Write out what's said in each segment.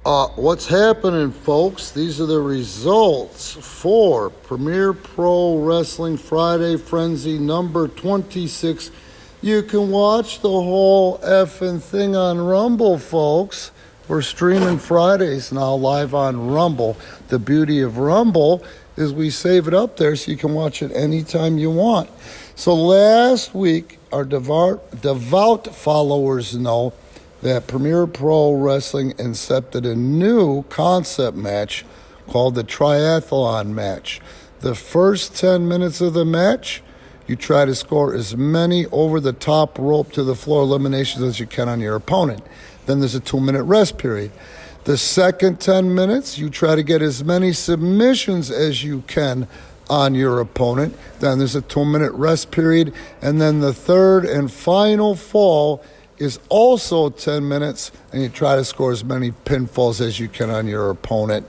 What's happening, folks? These are the results for Premier Pro Wrestling Friday Frenzy number 26. You can watch the whole effing thing on Rumble, folks. We're streaming Fridays now live on Rumble. The beauty of Rumble is we save it up there so you can watch it anytime you want. So last week, our devout followers know that Premier Pro Wrestling incepted a new concept match called the Triathlon Match. The first 10 minutes of the match, you try to score as many over the top rope to the floor eliminations as you can on your opponent. Then there's a 2-minute rest period. The second 10 minutes, you try to get as many submissions as you can on your opponent. Then there's a 2-minute rest period. And then the third and final fall is also 10 minutes, and you try to score as many pinfalls as you can on your opponent.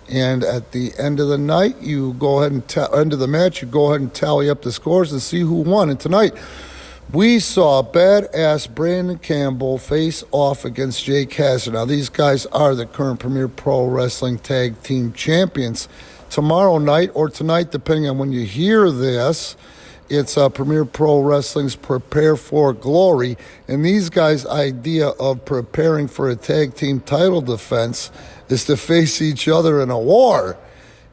And at the end of the night, you go ahead and end of the match, you go ahead and tally up the scores and see who won. And tonight, we saw badass Brandon Campbell face off against Jake Hazard. Now, these guys are the current Premier Pro Wrestling Tag Team Champions. Tomorrow night, or tonight, depending on when you hear this, it's Premier Pro Wrestling's Prepare for Glory. And these guys' idea of preparing for a tag team title defense is to face each other in a war.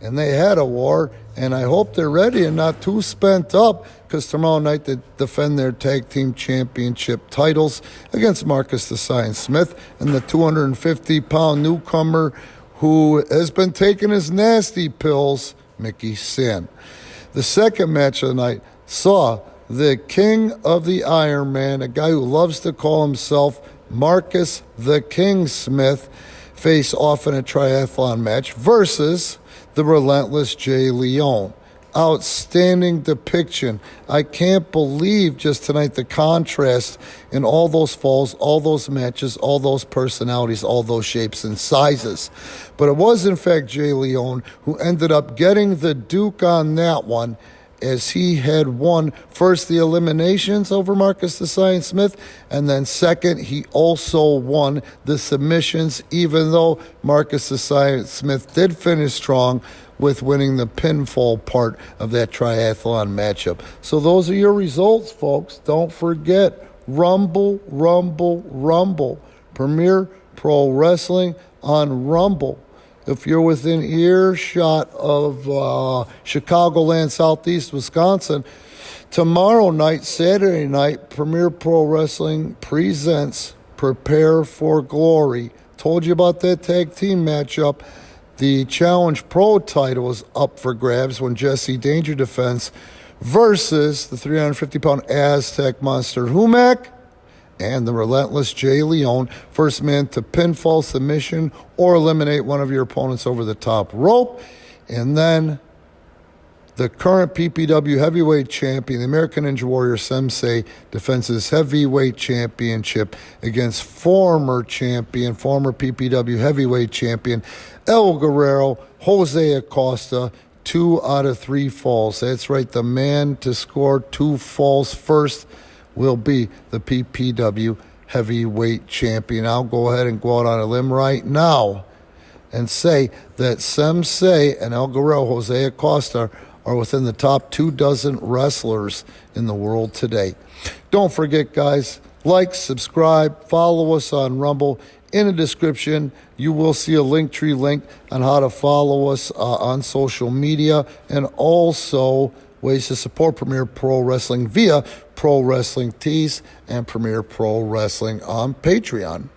And they had a war, and I hope they're ready and not too spent up, because tomorrow night they defend their tag team championship titles against Marcus the Science Smith and the 250-pound newcomer who has been taking his nasty pills, Mickey Sin. The second match of the night saw the king of the Iron Man, a guy who loves to call himself Marcus the King Smith, face off in a triathlon match versus the relentless Jay Leone. Outstanding depiction. I can't believe just tonight the contrast in all those falls, all those matches, all those personalities, all those shapes and sizes. But it was in fact Jay Leone who ended up getting the Duke on that one, as he had won first the eliminations over Marcus the Science Smith, and then second, he also won the submissions, even though Marcus the Science Smith did finish strong with winning the pinfall part of that triathlon matchup. So those are your results, folks. Don't forget, Rumble, Rumble, Rumble. Premier Pro Wrestling on Rumble. If you're within earshot of Chicagoland, Southeast Wisconsin, tomorrow night, Saturday night, Premier Pro Wrestling presents Prepare for Glory. Told you about that tag team matchup. The Challenge Pro title is up for grabs when Jesse Danger defends versus the 350-pound Aztec Monster Humac and the relentless Jay Leone, first man to pinfall, submission, or eliminate one of your opponents over the top rope. And then the current PPW heavyweight champion, the American Ninja Warrior Sensei, defends his heavyweight championship against former champion, former PPW heavyweight champion, El Guerrero, Jose Acosta. 2 out of 3 falls. That's right, the man to score 2 falls first will be the PPW heavyweight champion. I'll go ahead and go out on a limb right now and say that Sensei and El Guerrero, Jose Acosta, are within the top 24 wrestlers in the world today. Don't forget, guys, like, subscribe, follow us on Rumble. In the description, you will see a Linktree link on how to follow us on social media, and also ways to support Premier Pro Wrestling via Pro Wrestling Tees and Premier Pro Wrestling on Patreon.